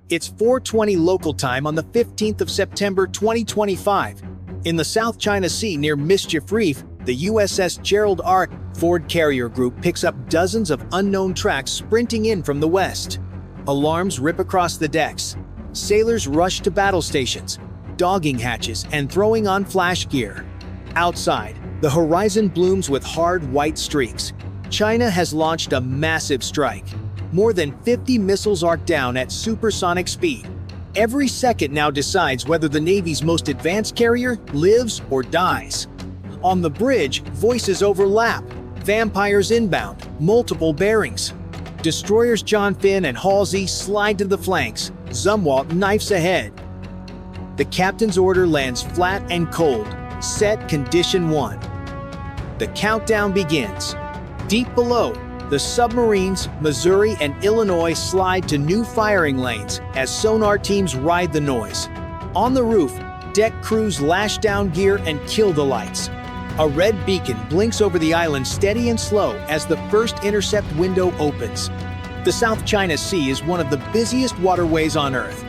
It's 4:20 local time on the 15th of September 2025. In the South China Sea near Mischief Reef, the USS Gerald R. Ford carrier group picks up dozens of unknown tracks sprinting in from the west. Alarms rip across the decks. Sailors rush to battle stations, dogging hatches, and throwing on flash gear. Outside, the horizon blooms with hard white streaks. China has launched a massive strike. More than 50 missiles arc down at supersonic speed. Every second now decides whether the Navy's most advanced carrier lives or dies. On the bridge, voices overlap. Vampires inbound, multiple bearings. Destroyers John Finn and Halsey slide to the flanks. Zumwalt knifes ahead. The captain's order lands flat and cold. Set condition 1. The countdown begins. Deep below, the submarines, Missouri and Illinois slide to new firing lanes as sonar teams ride the noise. On the roof, deck crews lash down gear and kill the lights. A red beacon blinks over the island steady and slow as the first intercept window opens. The South China Sea is one of the busiest waterways on Earth.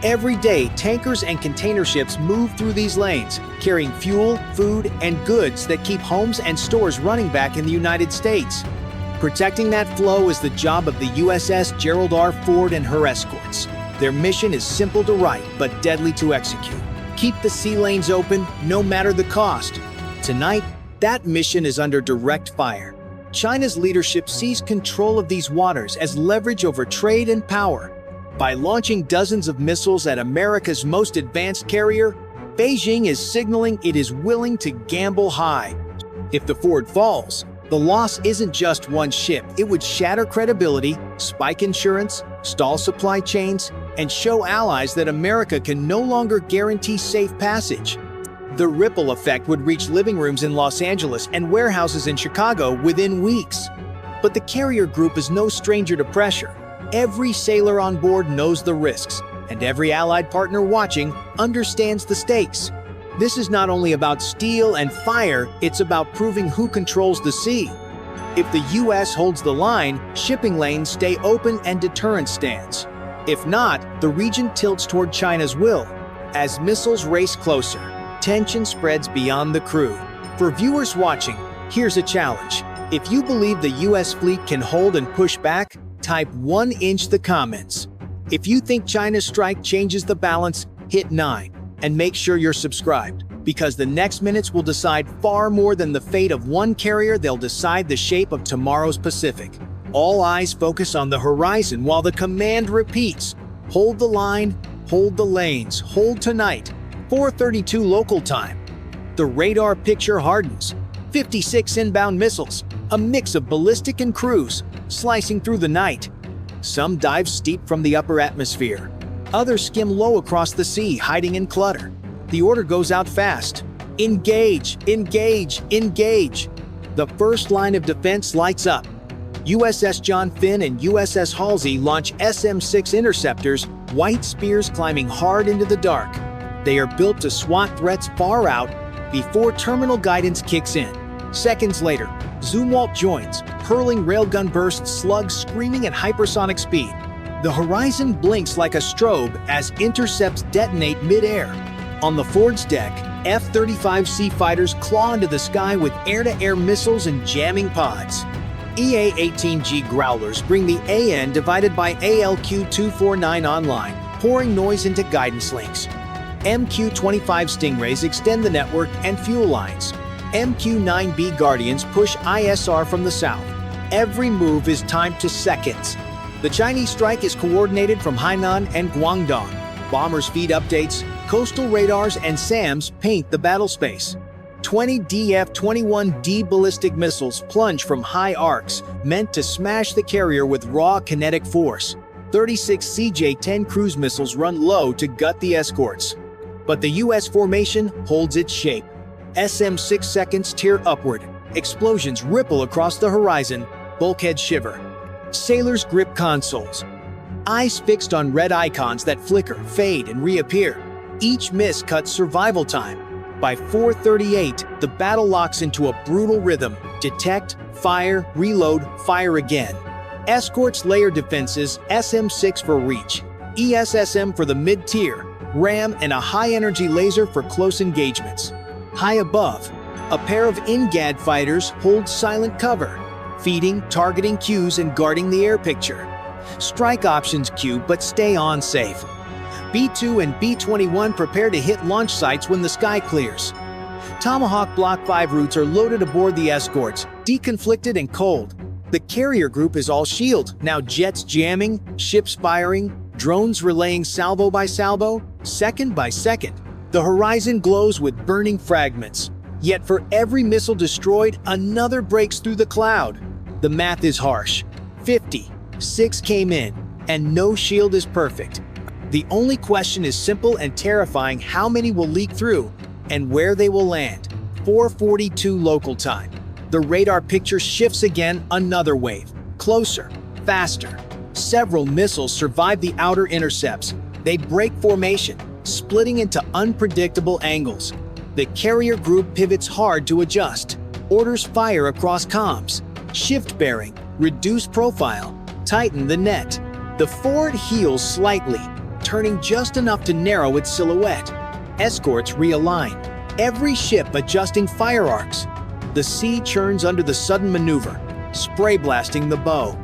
Every day, tankers and container ships move through these lanes, carrying fuel, food, and goods that keep homes and stores running back in the United States. Protecting that flow is the job of the USS Gerald R. Ford and her escorts. Their mission is simple to write, but deadly to execute. Keep the sea lanes open, no matter the cost. Tonight, that mission is under direct fire. China's leadership sees control of these waters as leverage over trade and power. By launching dozens of missiles at America's most advanced carrier, Beijing is signaling it is willing to gamble high. If the Ford falls, the loss isn't just one ship. It would shatter credibility, spike insurance, stall supply chains, and show allies that America can no longer guarantee safe passage. The ripple effect would reach living rooms in Los Angeles and warehouses in Chicago within weeks. But the carrier group is no stranger to pressure. Every sailor on board knows the risks, and every allied partner watching understands the stakes. This is not only about steel and fire, it's about proving who controls the sea. If the US holds the line, shipping lanes stay open and deterrence stands. If not, the region tilts toward China's will. As missiles race closer, tension spreads beyond the crew. For viewers watching, here's a challenge. If you believe the US fleet can hold and push back, type 1 in the comments. If you think China's strike changes the balance, hit 9. And make sure you're subscribed, because the next minutes will decide far more than the fate of one carrier. They'll decide the shape of tomorrow's Pacific. All eyes focus on the horizon while the command repeats. Hold the line, hold the lanes, hold tonight. 4:32 local time. The radar picture hardens. 56 inbound missiles, a mix of ballistic and cruise, slicing through the night. Some dive steep from the upper atmosphere. Others skim low across the sea, hiding in clutter. The order goes out fast. Engage, engage, engage. The first line of defense lights up. USS John Finn and USS Halsey launch SM-6 interceptors, white spears climbing hard into the dark. They are built to swat threats far out before terminal guidance kicks in. Seconds later, Zumwalt joins, hurling railgun bursts, slugs screaming at hypersonic speed. The horizon blinks like a strobe as intercepts detonate mid-air. On the Ford's deck, F-35C fighters claw into the sky with air-to-air missiles and jamming pods. EA-18G Growlers bring the AN divided by ALQ-249 online, pouring noise into guidance links. MQ-25 Stingrays extend the network and fuel lines. MQ-9B Guardians push ISR from the south. Every move is timed to seconds. The Chinese strike is coordinated from Hainan and Guangdong. Bombers feed updates, coastal radars and SAMs paint the battle space. 20 DF-21D ballistic missiles plunge from high arcs, meant to smash the carrier with raw kinetic force. 36 CJ-10 cruise missiles run low to gut the escorts. But the US formation holds its shape. SM-6 seconds tear upward. Explosions ripple across the horizon. Bulkheads shiver. Sailors grip consoles. Eyes fixed on red icons that flicker, fade, and reappear. Each miss cuts survival time. By 4:38, the battle locks into a brutal rhythm. Detect, fire, reload, fire again. Escorts layer defenses, SM-6 for reach. ESSM for the mid-tier, RAM and a high-energy laser for close engagements. High above, a pair of INGAD fighters hold silent cover, feeding, targeting cues and guarding the air picture. Strike options queue but stay on safe. B-2 and B-21 prepare to hit launch sites when the sky clears. Tomahawk Block 5 routes are loaded aboard the escorts, deconflicted and cold. The carrier group is all shield, now jets jamming, ships firing, drones relaying salvo by salvo, second by second. The horizon glows with burning fragments. Yet for every missile destroyed, another breaks through the cloud. The math is harsh. 50, 6 came in, and no shield is perfect. The only question is simple and terrifying: how many will leak through, and where they will land. 4:42 local time. The radar picture shifts again, another wave. Closer, faster. Several missiles survive the outer intercepts. They break formation, splitting into unpredictable angles. The carrier group pivots hard to adjust. Orders fire across comms. Shift bearing, reduce profile, tighten the net. The Ford heels slightly, turning just enough to narrow its silhouette. Escorts realign, every ship adjusting fire arcs. The sea churns under the sudden maneuver, spray blasting the bow.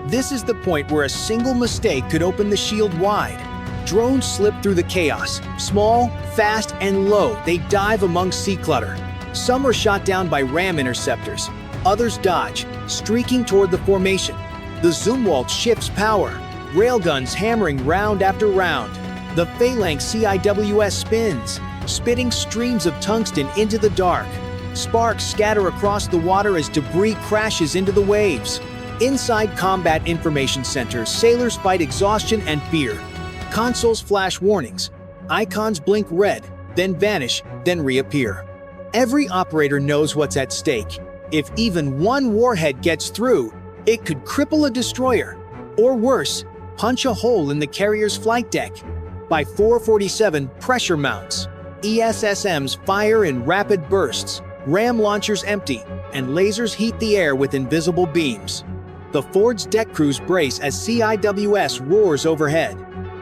This is the point where a single mistake could open the shield wide. Drones slip through the chaos. Small, fast, and low, they dive among sea clutter. Some are shot down by RAM interceptors. Others dodge, streaking toward the formation. The Zumwalt shifts power, railguns hammering round after round. The Phalanx CIWS spins, spitting streams of tungsten into the dark. Sparks scatter across the water as debris crashes into the waves. Inside combat information centers, sailors fight exhaustion and fear. Consoles flash warnings. Icons blink red, then vanish, then reappear. Every operator knows what's at stake. If even one warhead gets through, it could cripple a destroyer. Or worse, punch a hole in the carrier's flight deck. By 4:47, pressure mounts. ESSMs fire in rapid bursts. RAM launchers empty, and lasers heat the air with invisible beams. The Ford's deck crews brace as CIWS roars overhead.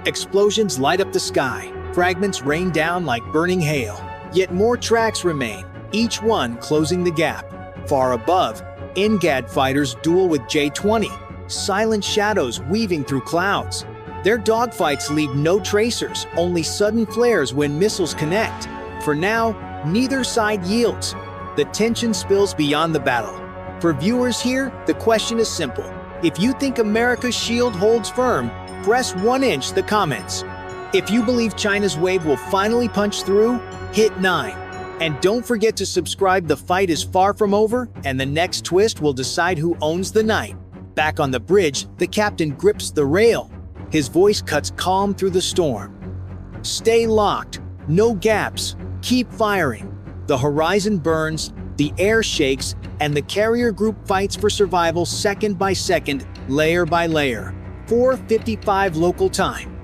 Explosions light up the sky. Fragments rain down like burning hail. Yet more tracks remain, each one closing the gap. Far above, INGAD fighters duel with J-20, silent shadows weaving through clouds. Their dogfights leave no tracers, only sudden flares when missiles connect. For now, neither side yields. The tension spills beyond the battle. For viewers here, the question is simple. If you think America's shield holds firm, press 1 inch the comments. If you believe China's wave will finally punch through, hit 9. And don't forget to subscribe. The fight is far from over, and the next twist will decide who owns the night. Back on the bridge, the captain grips the rail. His voice cuts calm through the storm. Stay locked, no gaps, keep firing. The horizon burns, the air shakes, and the carrier group fights for survival second by second, layer by layer. 4:55 local time.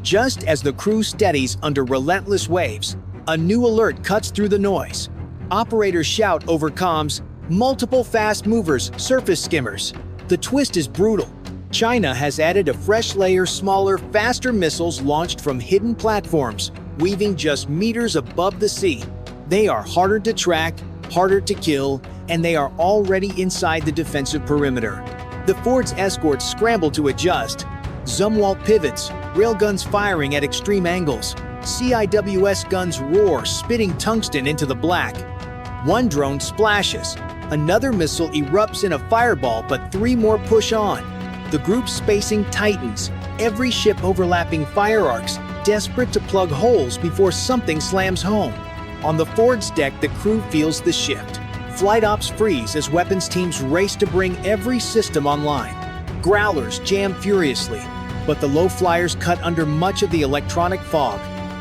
Just as the crew steadies under relentless waves, a new alert cuts through the noise. Operators shout over comms, multiple fast movers, surface skimmers. The twist is brutal. China has added a fresh layer, smaller, faster missiles launched from hidden platforms, weaving just meters above the sea. They are harder to track, harder to kill, and they are already inside the defensive perimeter. The Ford's escorts scramble to adjust. Zumwalt pivots, railguns firing at extreme angles. CIWS guns roar, spitting tungsten into the black. One drone splashes. Another missile erupts in a fireball, but 3 more push on. The group's spacing tightens, every ship overlapping fire arcs, desperate to plug holes before something slams home. On the Ford's deck, the crew feels the shift. Flight ops freeze as weapons teams race to bring every system online. Growlers jam furiously, but the low flyers cut under much of the electronic fog.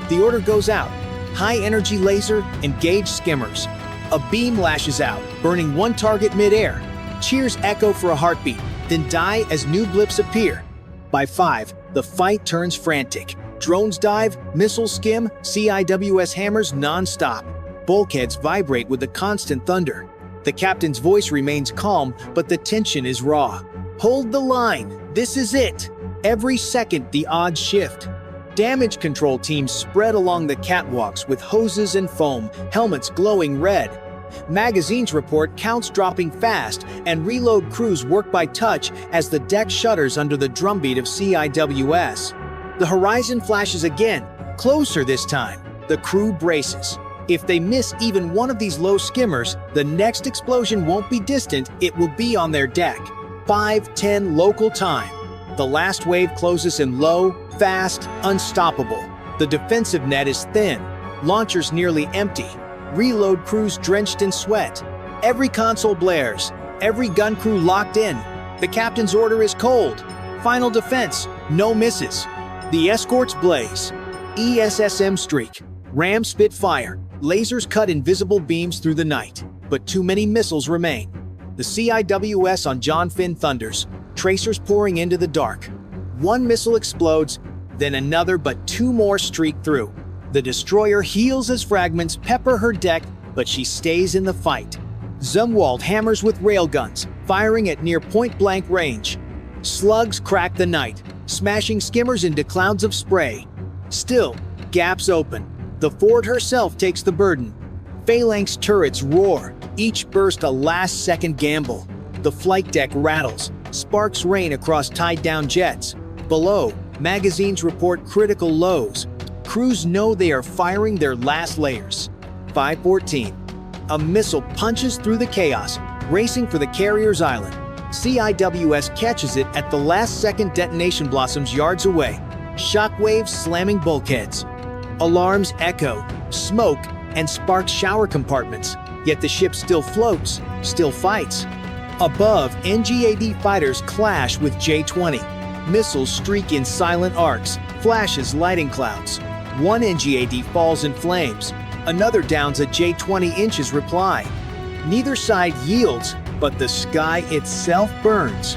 The order goes out. High-energy laser, engage skimmers. A beam lashes out, burning one target mid-air. Cheers echo for a heartbeat, then die as new blips appear. By 5, the fight turns frantic. Drones dive, missiles skim, CIWS hammers non-stop. Bulkheads vibrate with the constant thunder. The captain's voice remains calm, but the tension is raw. Hold the line, this is it. Every second the odds shift. Damage control teams spread along the catwalks with hoses and foam, helmets glowing red. Magazines report counts dropping fast, and reload crews work by touch as the deck shudders under the drumbeat of CIWS. The horizon flashes again, closer this time. The crew braces. If they miss even one of these low skimmers, the next explosion won't be distant, it will be on their deck. 5:10 local time. The last wave closes in low, fast, unstoppable. The defensive net is thin, launchers nearly empty, reload crews drenched in sweat. Every console blares, every gun crew locked in. The captain's order is cold. Final defense, no misses. The escorts blaze. ESSM streak, Ram spit fire, lasers cut invisible beams through the night, but too many missiles remain. The CIWS on John Finn thunders, tracers pouring into the dark. One missile explodes, then another, but two more streak through. The destroyer heals as fragments pepper her deck, but she stays in the fight. Zumwalt hammers with railguns, firing at near point-blank range. Slugs crack the night, smashing skimmers into clouds of spray. Still, gaps open. The Ford herself takes the burden. Phalanx turrets roar, each burst a last-second gamble. The flight deck rattles, sparks rain across tied-down jets. Below, magazines report critical lows. Crews know they are firing their last layers. 5:14. A missile punches through the chaos, racing for the carrier's island. CIWS catches it at the last-second detonation blossoms yards away. Shockwaves slamming bulkheads. Alarms echo, smoke, and sparks shower compartments. Yet the ship still floats, still fights. Above, NGAD fighters clash with J-20. Missiles streak in silent arcs, flashes lighting clouds. One NGAD falls in flames. Another downs a J-20 inches reply. Neither side yields, but the sky itself burns.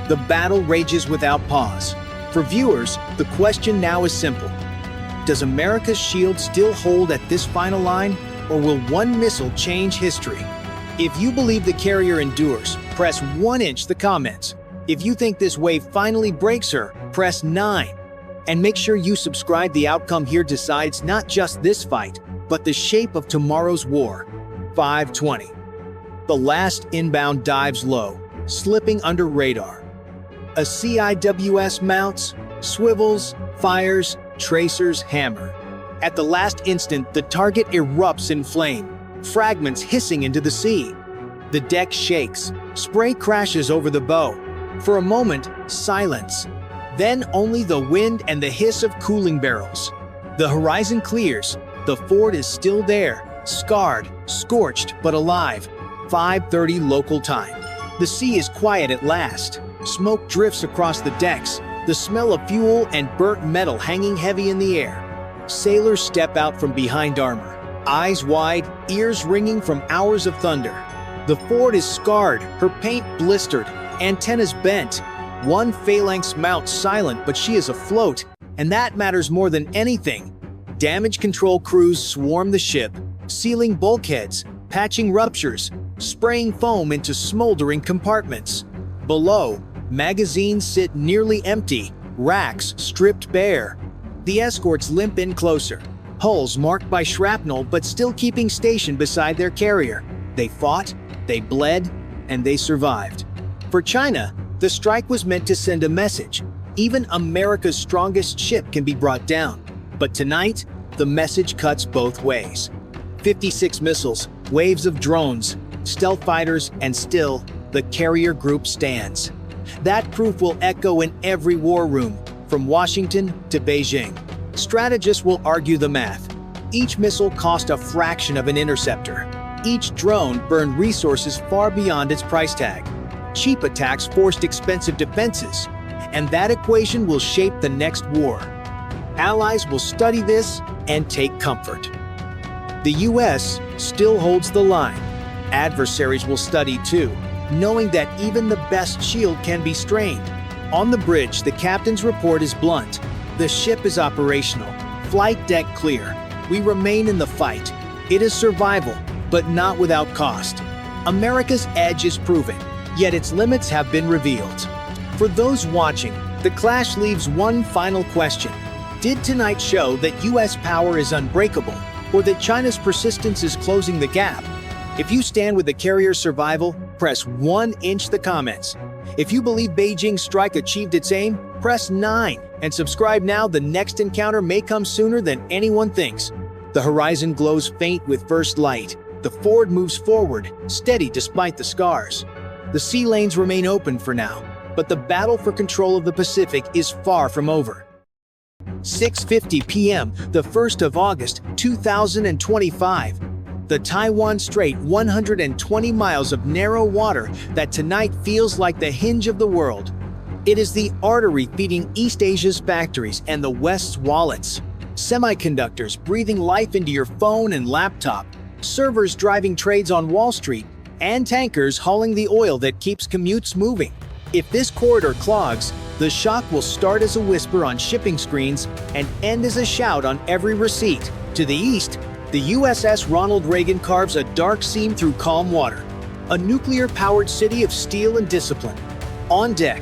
The battle rages without pause. For viewers, the question now is simple. Does America's shield still hold at this final line, or will one missile change history? If you believe the carrier endures, press 1" the comments. If you think this wave finally breaks her, press 9. And make sure you subscribe. The outcome here decides not just this fight, but the shape of tomorrow's war. 5:20. The last inbound dives low, slipping under radar. A CIWS mounts, swivels, fires, tracers hammer. At the last instant, the target erupts in flame, fragments hissing into the sea. The deck shakes, spray crashes over the bow. For a moment, silence. Then only the wind and the hiss of cooling barrels. The horizon clears. The Ford is still there, scarred, scorched, but alive. 5:30 local time. The sea is quiet at last. Smoke drifts across the decks, the smell of fuel and burnt metal hanging heavy in the air. Sailors step out from behind armor, eyes wide, ears ringing from hours of thunder. The Ford is scarred, her paint blistered, antennas bent. One phalanx mount silent, but she is afloat, and that matters more than anything. Damage control crews swarm the ship, sealing bulkheads, patching ruptures, spraying foam into smoldering compartments. Below, magazines sit nearly empty, racks stripped bare. The escorts limp in closer, hulls marked by shrapnel but still keeping station beside their carrier. They fought, they bled, and they survived. For China, the strike was meant to send a message. Even America's strongest ship can be brought down. But tonight, the message cuts both ways. 56 missiles, waves of drones, stealth fighters, and still, the carrier group stands. That proof will echo in every war room, from Washington to Beijing. Strategists will argue the math. Each missile cost a fraction of an interceptor. Each drone burned resources far beyond its price tag. Cheap attacks forced expensive defenses, and that equation will shape the next war. Allies will study this and take comfort. The US still holds the line. Adversaries will study too, knowing that even the best shield can be strained. On the bridge, the captain's report is blunt. The ship is operational. Flight deck clear. We remain in the fight. It is survival, but not without cost. America's edge is proven, yet its limits have been revealed. For those watching, the clash leaves one final question. Did tonight show that US power is unbreakable, or that China's persistence is closing the gap? If you stand with the carrier's survival, press 1 inch the comments. If you believe Beijing's strike achieved its aim, press 9 and subscribe now. The next encounter may come sooner than anyone thinks. The horizon glows faint with first light. The Ford moves forward, steady despite the scars. The sea lanes remain open for now, but the battle for control of the Pacific is far from over. 6:50 p.m., the 1st of August, 2025. The Taiwan Strait, 120 miles of narrow water that tonight feels like the hinge of the world. It is the artery feeding East Asia's factories and the West's wallets. Semiconductors breathing life into your phone and laptop, servers driving trades on Wall Street, and tankers hauling the oil that keeps commutes moving. If this corridor clogs, the shock will start as a whisper on shipping screens and end as a shout on every receipt. To the east, the USS Ronald Reagan carves a dark seam through calm water, a nuclear-powered city of steel and discipline. On deck,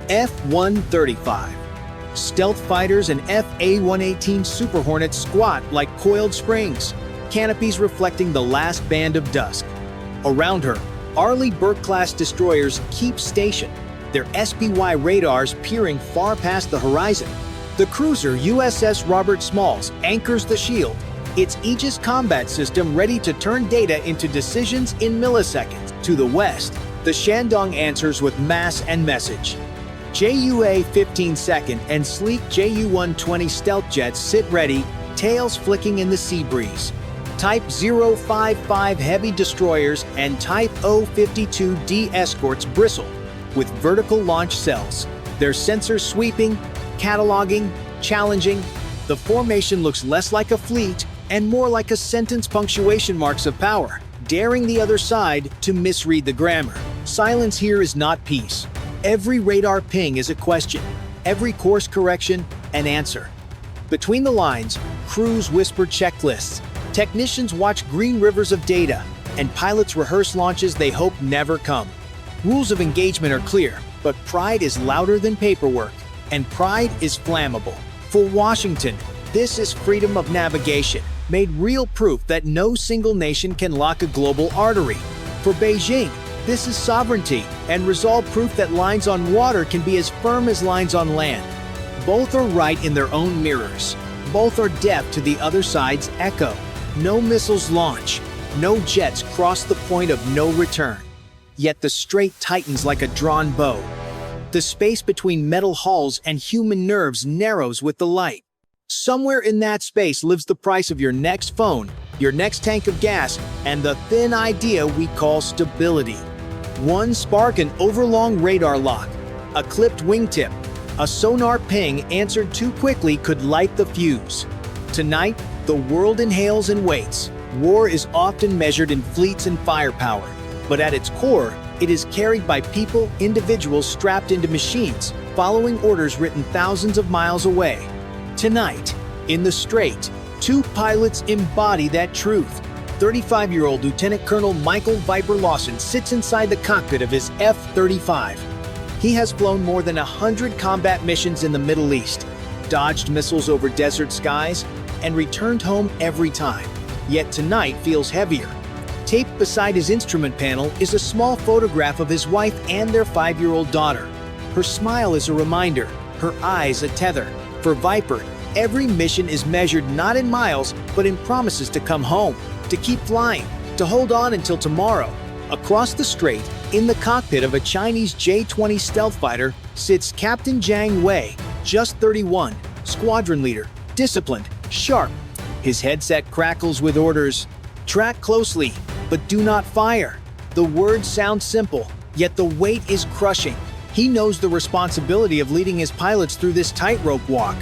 F-135. Stealth fighters and F-A-118 Super Hornets squat like coiled springs, canopies reflecting the last band of dusk. Around her, Arleigh Burke-class destroyers keep station, their SPY radars peering far past the horizon. The cruiser USS Robert Smalls anchors the shield, its Aegis combat system ready to turn data into decisions in milliseconds. To the west, the Shandong answers with mass and message. JUA-15 second and sleek Ju-120 stealth jets sit ready, tails flicking in the sea breeze. Type 055 heavy destroyers and Type 052D escorts bristle with vertical launch cells, their sensors sweeping, cataloging, challenging. The formation looks less like a fleet and more like a sentence punctuation marks of power, daring the other side to misread the grammar. Silence here is not peace. Every radar ping is a question, every course correction an answer. Between the lines, crews whisper checklists, technicians watch green rivers of data, and pilots rehearse launches they hope never come. Rules of engagement are clear, but pride is louder than paperwork, and pride is flammable. For Washington, this is freedom of navigation, made real proof that no single nation can lock a global artery. For Beijing, this is sovereignty and resolve proof that lines on water can be as firm as lines on land. Both are right in their own mirrors. Both are deaf to the other side's echo. No missiles launch. No jets cross the point of no return. Yet the strait tightens like a drawn bow. The space between metal hulls and human nerves narrows with the light. Somewhere in that space lives the price of your next phone, your next tank of gas, and the thin idea we call stability. One spark, an overlong radar lock, a clipped wingtip, a sonar ping answered too quickly could light the fuse. Tonight, the world inhales and waits. War is often measured in fleets and firepower, but at its core, it is carried by people, individuals strapped into machines, following orders written thousands of miles away. Tonight, in the Strait, two pilots embody that truth. 35-year-old Lieutenant Colonel Michael Viper Lawson sits inside the cockpit of his F-35. He has flown more than 100 combat missions in the Middle East, dodged missiles over desert skies, and returned home every time. Yet tonight feels heavier. Taped beside his instrument panel is a small photograph of his wife and their 5-year-old daughter. Her smile is a reminder, her eyes a tether. For Viper, every mission is measured not in miles, but in promises to come home, to keep flying, to hold on until tomorrow. Across the strait, in the cockpit of a Chinese J-20 stealth fighter, sits Captain Jiang Wei, just 31, squadron leader, disciplined, sharp. His headset crackles with orders. Track closely, but do not fire. The words sound simple, yet the weight is crushing. He knows the responsibility of leading his pilots through this tightrope walk.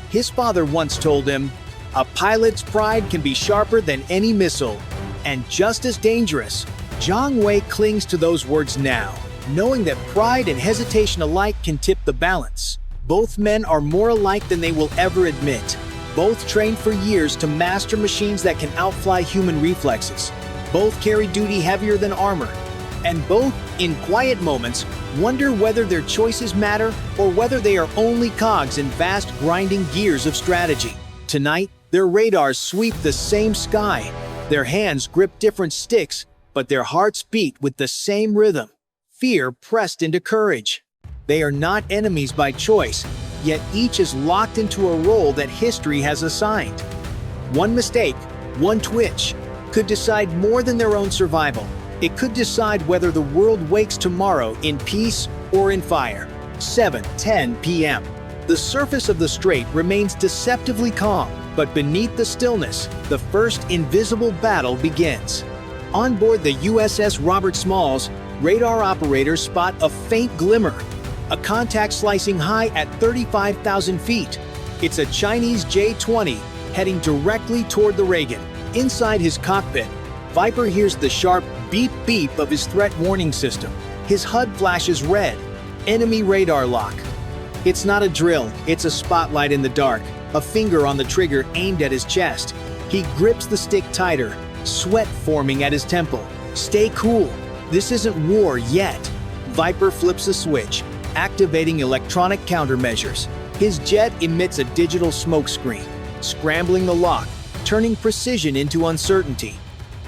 His father once told him, "A pilot's pride can be sharper than any missile," and just as dangerous. Jiang Wei clings to those words now, knowing that pride and hesitation alike can tip the balance. Both men are more alike than they will ever admit. Both trained for years to master machines that can outfly human reflexes. Both carry duty heavier than armor. And both in quiet moments, wonder whether their choices matter or whether they are only cogs in vast grinding gears of strategy. Tonight, their radars sweep the same sky. Their hands grip different sticks, but their hearts beat with the same rhythm. Fear pressed into courage. They are not enemies by choice, yet each is locked into a role that history has assigned. One mistake, one twitch, could decide more than their own survival. It could decide whether the world wakes tomorrow in peace or in fire. 7:10 p.m. The surface of the strait remains deceptively calm, but beneath the stillness, the first invisible battle begins. On board the USS Robert Smalls, radar operators spot a faint glimmer, a contact slicing high at 35,000 feet. It's a Chinese J-20 heading directly toward the Reagan. Inside his cockpit, Viper hears the sharp beep-beep of his threat warning system. His HUD flashes red. Enemy radar lock. It's not a drill, it's a spotlight in the dark, a finger on the trigger aimed at his chest. He grips the stick tighter, sweat forming at his temple. Stay cool. This isn't war yet. Viper flips a switch, activating electronic countermeasures. His jet emits a digital smokescreen, scrambling the lock, turning precision into uncertainty.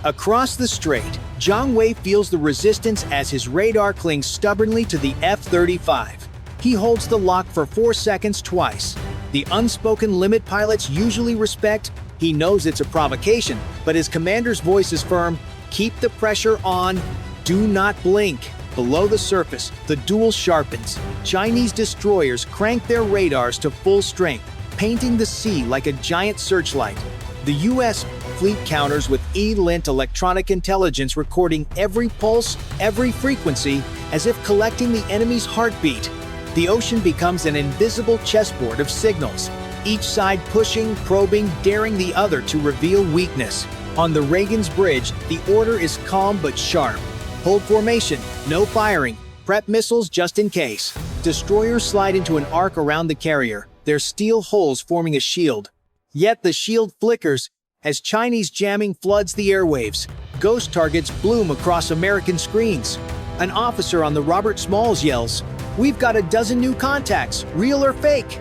Across the strait, Zhang Wei feels the resistance as his radar clings stubbornly to the F-35. He holds the lock for 4 seconds twice. The unspoken limit pilots usually respect. He knows it's a provocation, but his commander's voice is firm. Keep the pressure on. Do not blink. Below the surface, the duel sharpens. Chinese destroyers crank their radars to full strength, painting the sea like a giant searchlight. The U.S. fleet counters with E-lint electronic intelligence recording every pulse, every frequency, as if collecting the enemy's heartbeat. The ocean becomes an invisible chessboard of signals, each side pushing, probing, daring the other to reveal weakness. On the Reagan's bridge, the order is calm but sharp. Hold formation, no firing, prep missiles just in case. Destroyers slide into an arc around the carrier, their steel hulls forming a shield. Yet the shield flickers as Chinese jamming floods the airwaves. Ghost targets bloom across American screens. An officer on the Robert Smalls yells, "We've got a dozen new contacts, real or fake."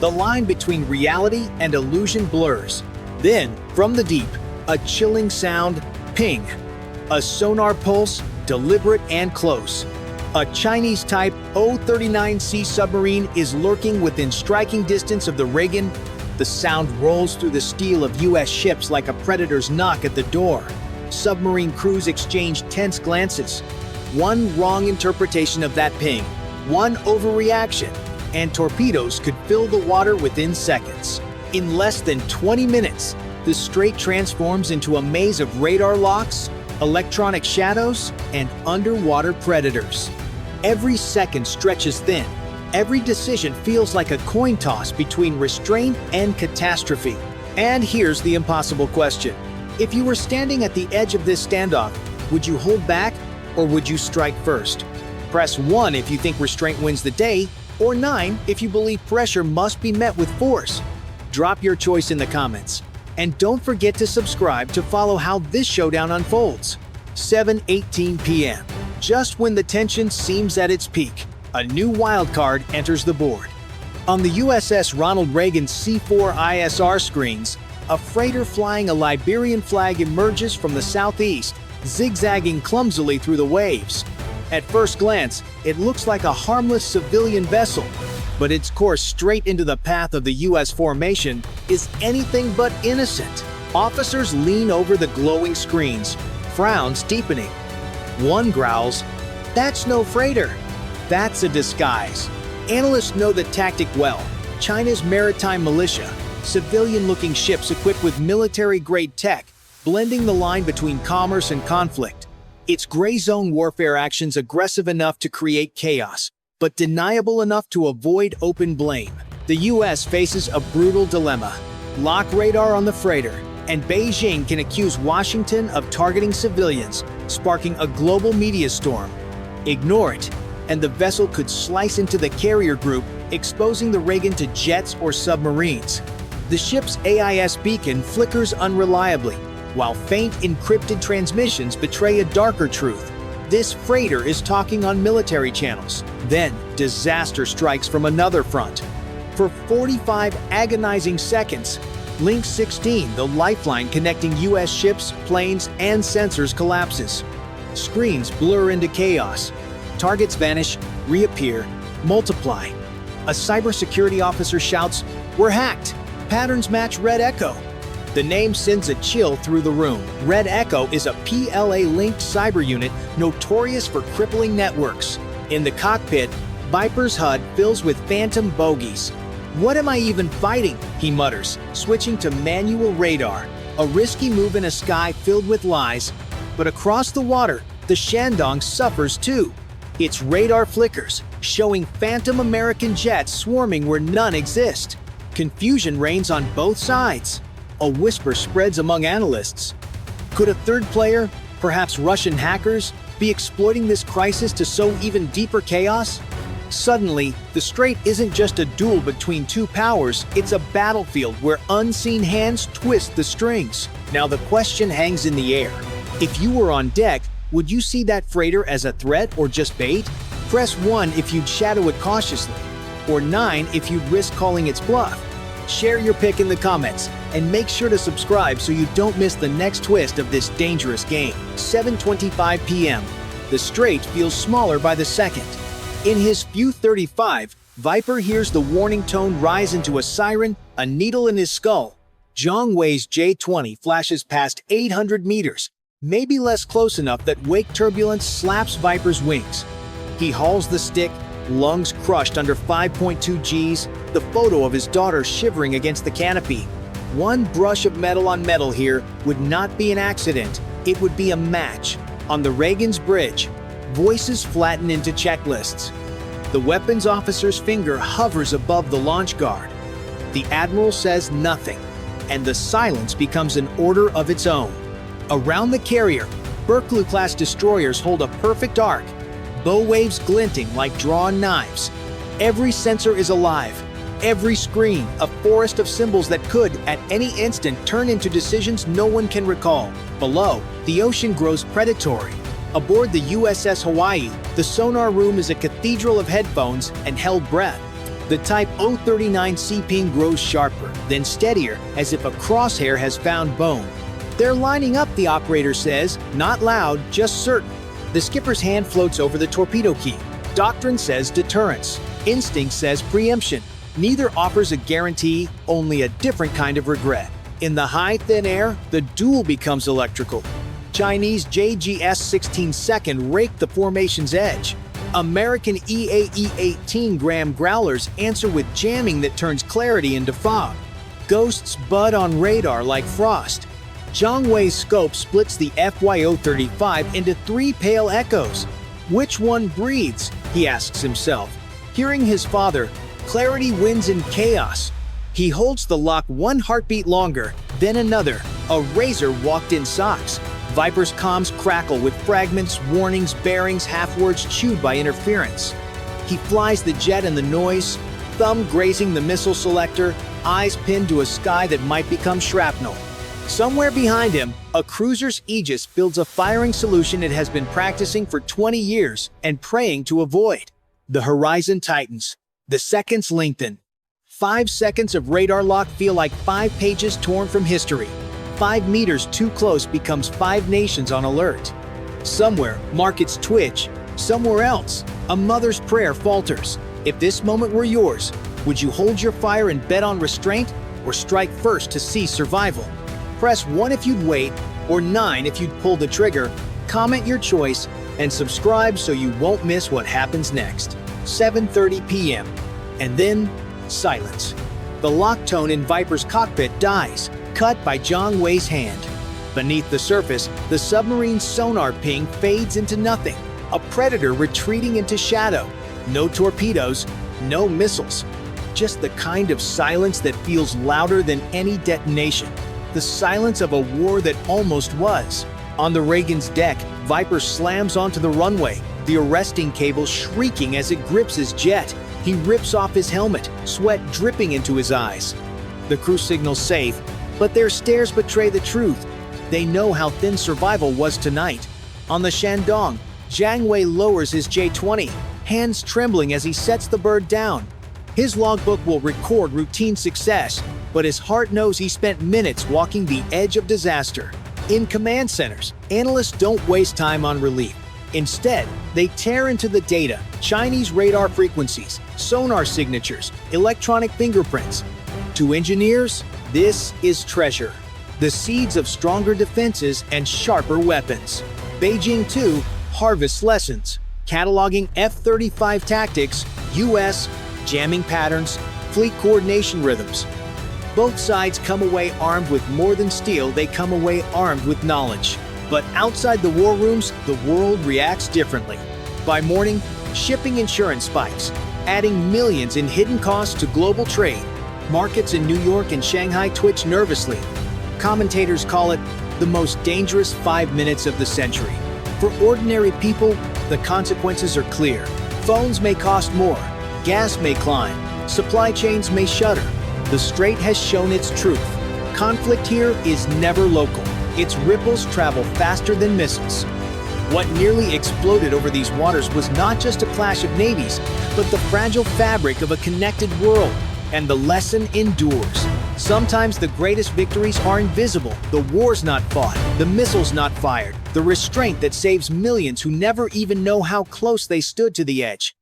The line between reality and illusion blurs. Then, from the deep, a chilling sound, ping. A sonar pulse, deliberate and close. A Chinese-type O-39C submarine is lurking within striking distance of the Reagan. The sound rolls through the steel of U.S. ships like a predator's knock at the door. Submarine crews exchange tense glances. One wrong interpretation of that ping, one overreaction, and torpedoes could fill the water within seconds. In less than 20 minutes, the strait transforms into a maze of radar locks, electronic shadows, and underwater predators. Every second stretches thin. Every decision feels like a coin toss between restraint and catastrophe. And here's the impossible question. If you were standing at the edge of this standoff, would you hold back or would you strike first? Press 1 if you think restraint wins the day, or 9 if you believe pressure must be met with force. Drop your choice in the comments. And don't forget to subscribe to follow how this showdown unfolds. 7:18 p.m. Just when the tension seems at its peak, a new wildcard enters the board. On the USS Ronald Reagan C-4 ISR screens, a freighter flying a Liberian flag emerges from the southeast, zigzagging clumsily through the waves. At first glance, it looks like a harmless civilian vessel, but its course straight into the path of the U.S. formation is anything but innocent. Officers lean over the glowing screens, frowns deepening. One growls, "That's no freighter. That's a disguise." Analysts know the tactic well. China's maritime militia, civilian-looking ships equipped with military-grade tech, blending the line between commerce and conflict. It's gray zone warfare actions aggressive enough to create chaos, but deniable enough to avoid open blame. The U.S. faces a brutal dilemma. Lock radar on the freighter, and Beijing can accuse Washington of targeting civilians, sparking a global media storm. Ignore it, and the vessel could slice into the carrier group, exposing the Reagan to jets or submarines. The ship's AIS beacon flickers unreliably, while faint encrypted transmissions betray a darker truth. This freighter is talking on military channels. Then, disaster strikes from another front. For 45 agonizing seconds, Link 16, the lifeline connecting US ships, planes, and sensors, collapses. Screens blur into chaos. Targets vanish, reappear, multiply. A cybersecurity officer shouts, "We're hacked! Patterns match Red Echo." The name sends a chill through the room. Red Echo is a PLA-linked cyber unit notorious for crippling networks. In the cockpit, Viper's HUD fills with phantom bogies. "What am I even fighting?" he mutters, switching to manual radar. A risky move in a sky filled with lies. But across the water, the Shandong suffers too. Its radar flickers, showing phantom American jets swarming where none exist. Confusion reigns on both sides. A whisper spreads among analysts. Could a third player, perhaps Russian hackers, be exploiting this crisis to sow even deeper chaos? Suddenly, the Strait isn't just a duel between two powers, it's a battlefield where unseen hands twist the strings. Now the question hangs in the air. If you were on deck, would you see that freighter as a threat or just bait? Press 1 if you'd shadow it cautiously, or 9 if you'd risk calling its bluff. Share your pick in the comments, and make sure to subscribe so you don't miss the next twist of this dangerous game. 7:25 p.m. The Strait feels smaller by the second. In his View 35, Viper hears the warning tone rise into a siren, a needle in his skull. Zhang Wei's J-20 flashes past 800 meters, maybe less close enough that wake turbulence slaps Viper's wings. He hauls the stick, lungs crushed under 5.2 Gs, the photo of his daughter shivering against the canopy. One brush of metal on metal here would not be an accident, it would be a match. On the Reagan's bridge, voices flatten into checklists. The weapons officer's finger hovers above the launch guard. The admiral says nothing, and the silence becomes an order of its own. Around the carrier, Berkeley-class destroyers hold a perfect arc, bow waves glinting like drawn knives. Every sensor is alive, every screen a forest of symbols that could, at any instant, turn into decisions no one can recall. Below, the ocean grows predatory. Aboard the USS Hawaii, the sonar room is a cathedral of headphones and held breath. The Type 039C ping grows sharper, then steadier, as if a crosshair has found bone. "They're lining up," the operator says, not loud, just certain. The skipper's hand floats over the torpedo key. Doctrine says deterrence. Instinct says preemption. Neither offers a guarantee, only a different kind of regret. In the high, thin air, the duel becomes electrical. Chinese JGS-16 second rake the formation's edge. American EAE-18 Graham growlers answer with jamming that turns clarity into fog. Ghosts bud on radar like frost. Zhang Wei's scope splits the FY-035 into 3 pale echoes. Which one breathes? He asks himself. Hearing his father, clarity wins in chaos. He holds the lock one heartbeat longer, then another. A razor walked in socks. Viper's comms crackle with fragments, warnings, bearings, half-words chewed by interference. He flies the jet and the noise, thumb grazing the missile selector, eyes pinned to a sky that might become shrapnel. Somewhere behind him, a cruiser's Aegis builds a firing solution it has been practicing for 20 years and praying to avoid. The horizon tightens. The seconds lengthen. 5 seconds of radar lock feel like 5 pages torn from history. 5 meters too close becomes 5 nations on alert. Somewhere, markets twitch. Somewhere else, a mother's prayer falters. If this moment were yours, would you hold your fire and bet on restraint, or strike first to see survival? Press 1 if you'd wait, or 9 if you'd pull the trigger. Comment your choice, and subscribe so you won't miss what happens next. 7:30 p.m. And then, silence. The lock tone in Viper's cockpit dies, cut by Zhang Wei's hand. Beneath the surface, the submarine's sonar ping fades into nothing. A predator retreating into shadow. No torpedoes, no missiles. Just the kind of silence that feels louder than any detonation. The silence of a war that almost was. On the Reagan's deck, Viper slams onto the runway, the arresting cable shrieking as it grips his jet. He rips off his helmet, sweat dripping into his eyes. The crew signals safe, but their stares betray the truth. They know how thin survival was tonight. On the Shandong, Jiang Wei lowers his J-20, hands trembling as he sets the bird down. His logbook will record routine success, but his heart knows he spent minutes walking the edge of disaster. In command centers, analysts don't waste time on relief. Instead, they tear into the data: Chinese radar frequencies, sonar signatures, electronic fingerprints. To engineers, this is treasure. The seeds of stronger defenses and sharper weapons. Beijing, too, harvests lessons, cataloging F-35 tactics, U.S. jamming patterns, fleet coordination rhythms. Both sides come away armed with more than steel, they come away armed with knowledge. But outside the war rooms, the world reacts differently. By morning, shipping insurance spikes, adding millions in hidden costs to global trade. Markets in New York and Shanghai twitch nervously. Commentators call it the most dangerous 5 minutes of the century. For ordinary people, the consequences are clear. Phones may cost more, gas may climb, supply chains may shudder. The Strait has shown its truth. Conflict here is never local. Its ripples travel faster than missiles. What nearly exploded over these waters was not just a clash of navies, but the fragile fabric of a connected world. And the lesson endures. Sometimes the greatest victories are invisible. The war's not fought, the missiles not fired, the restraint that saves millions who never even know how close they stood to the edge.